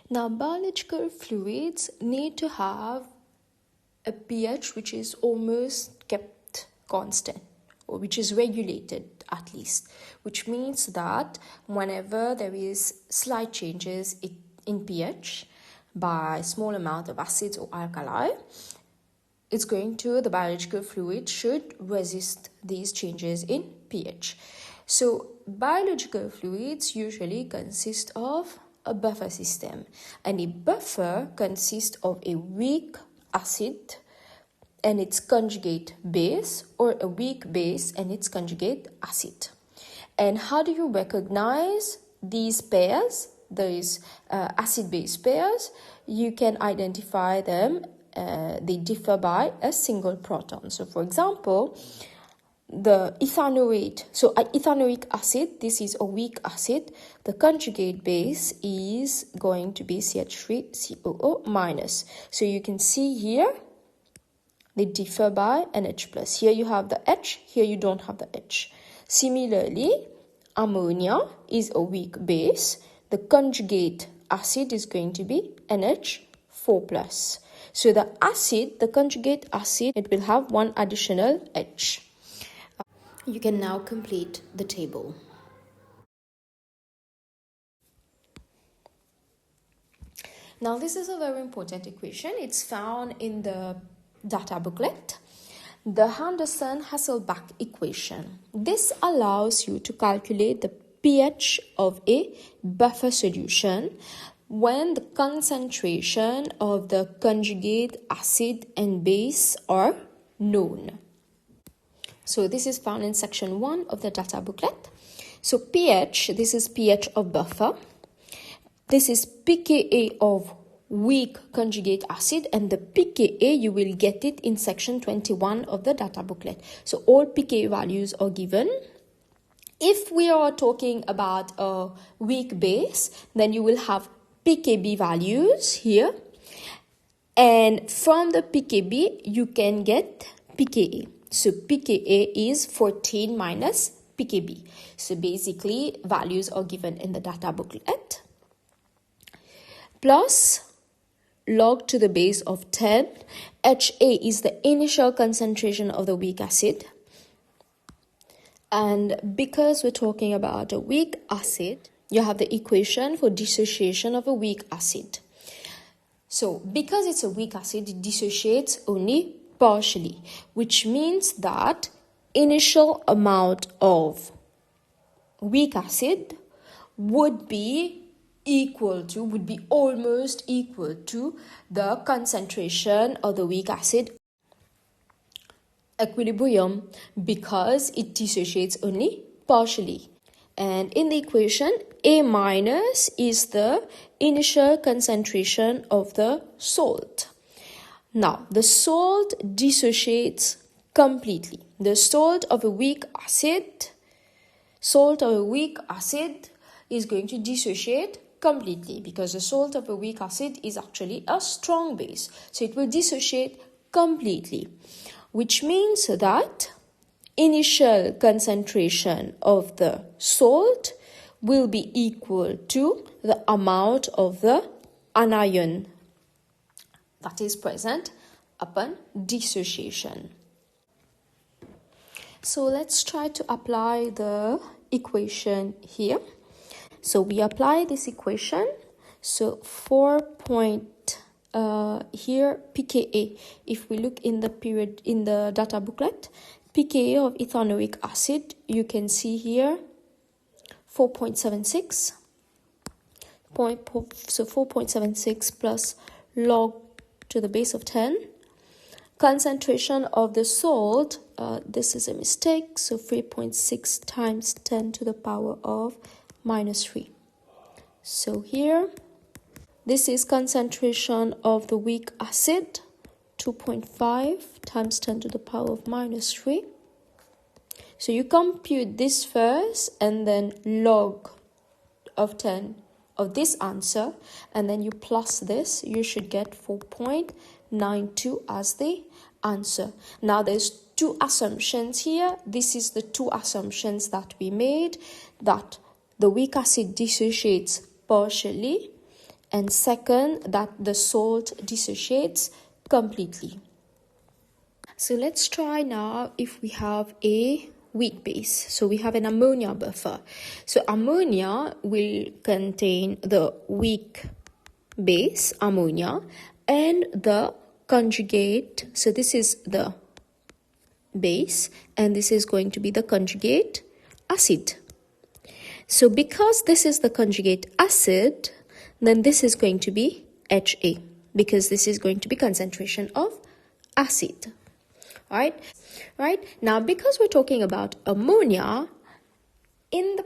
Now, biological fluids need to have a pH which is almost kept constant, or which is regulated at least, which means that whenever there is slight changes in pH by small amount of acids or alkali, the biological fluid should resist these changes in pH. So biological fluids usually consist of a buffer system, and a buffer consists of a weak acid and its conjugate base, or a weak base and its conjugate acid. And how do you recognize these pairs, these acid-base pairs? You can identify them. They differ by a single proton. So for example, the ethanoate, so ethanoic acid, this is a weak acid. The conjugate base is going to be CH3COO minus. So you can see here, they differ by an H plus. Here you have the H, here you don't have the H. Similarly, ammonia is a weak base. The conjugate acid is going to be NH4 plus. So the acid, the conjugate acid, it will have one additional H. You can now complete the table. Now this is a very important equation. It's found in the data booklet. The Henderson-Hasselbalch equation. This allows you to calculate the pH of a buffer solution when the concentration of the conjugate acid and base are known. So this is found in section 1 of the data booklet. So pH, this is pH of buffer. This is pKa of weak conjugate acid, and the pKa you will get it in section 21 of the data booklet. So all pKa values are given. If we are talking about a weak base, then you will have pKb values here, and from the pKb you can get pKa. So pKa is 14 minus pKb. So basically values are given in the data booklet. Plus log to the base of 10. HA is the initial concentration of the weak acid. And because we're talking about a weak acid, you have the equation for dissociation of a weak acid. So because it's a weak acid, it dissociates only partially, which means that initial amount of weak acid would be almost equal to the concentration of the weak acid equilibrium, because it dissociates only partially. And in the equation, A minus is the initial concentration of the salt. Now, the salt dissociates completely. The salt of a weak acid is going to dissociate completely, because the salt of a weak acid is actually a strong base. So it will dissociate completely, which means that initial concentration of the salt will be equal to the amount of the anion that is present upon dissociation. So let's try to apply the equation here. So we apply this equation. So 4 point here pKa. If we look in the data booklet, pKa of ethanoic acid, you can see here 4.76. So 4.76 plus log to the base of 10. Concentration of the salt, this is a mistake, so 3.6 times 10 to the power of minus 3. So here, this is concentration of the weak acid, 2.5 times 10 to the power of minus 3. So you compute this first and then log of 10 of this answer, and then you plus this, you should get 4.92 as the answer. Now there's two assumptions here. This is the two assumptions that we made, that the weak acid dissociates partially and second, that the salt dissociates completely. So let's try now if we have a weak base. So we have an ammonia buffer. So ammonia will contain the weak base, ammonia, and the conjugate. So this is the base, and this is going to be the conjugate acid. So because this is the conjugate acid, then this is going to be HA, because this is going to be concentration of acid. Right? Now, because we're talking about ammonia, in the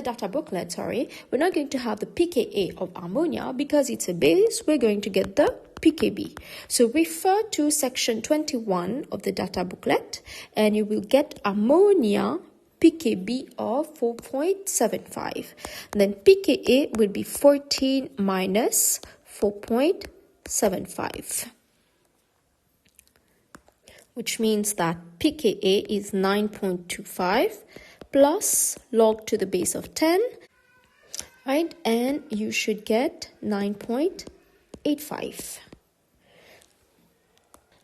data booklet, we're not going to have the pKa of ammonia because it's a base. We're going to get the pKb. So refer to section 21 of the data booklet, and you will get ammonia pKb of 4.75. Then pKa will be 14 minus 4.75. which means that pKa is 9.25 plus log to the base of 10, right? And you should get 9.85.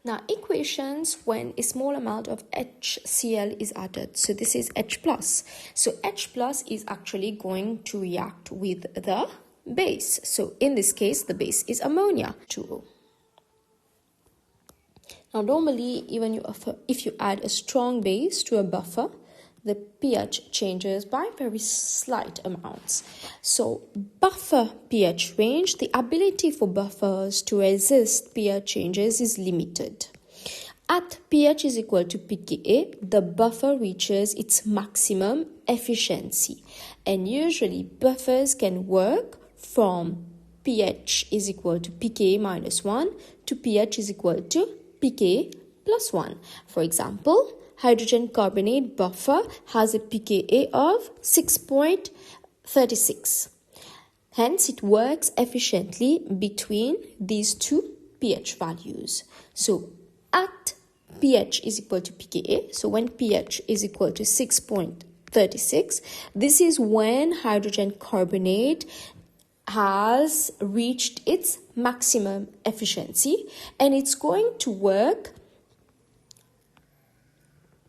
Now, equations when a small amount of HCl is added. So this is H+. So H+ is actually going to react with the base. So in this case, the base is ammonia, 2O. Now, normally, even if you add a strong base to a buffer, the pH changes by very slight amounts. So, buffer pH range, the ability for buffers to resist pH changes is limited. At pH is equal to pKa, the buffer reaches its maximum efficiency. And usually, buffers can work from pH is equal to pKa minus 1 to pH is equal to pKa plus 1. For example, hydrogen carbonate buffer has a pKa of 6.36. Hence, it works efficiently between these two pH values. So, at pH is equal to pKa, so when pH is equal to 6.36, this is when hydrogen carbonate has reached its maximum efficiency, and it's going to work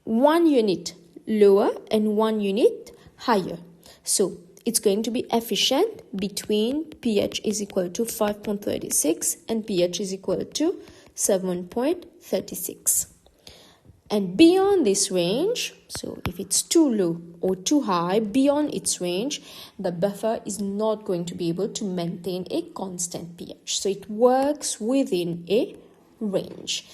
1 unit lower and 1 unit higher. So it's going to be efficient between pH is equal to 5.36 and pH is equal to 7.36. And beyond this range, so if it's too low or too high, beyond its range, the buffer is not going to be able to maintain a constant pH. So it works within a range.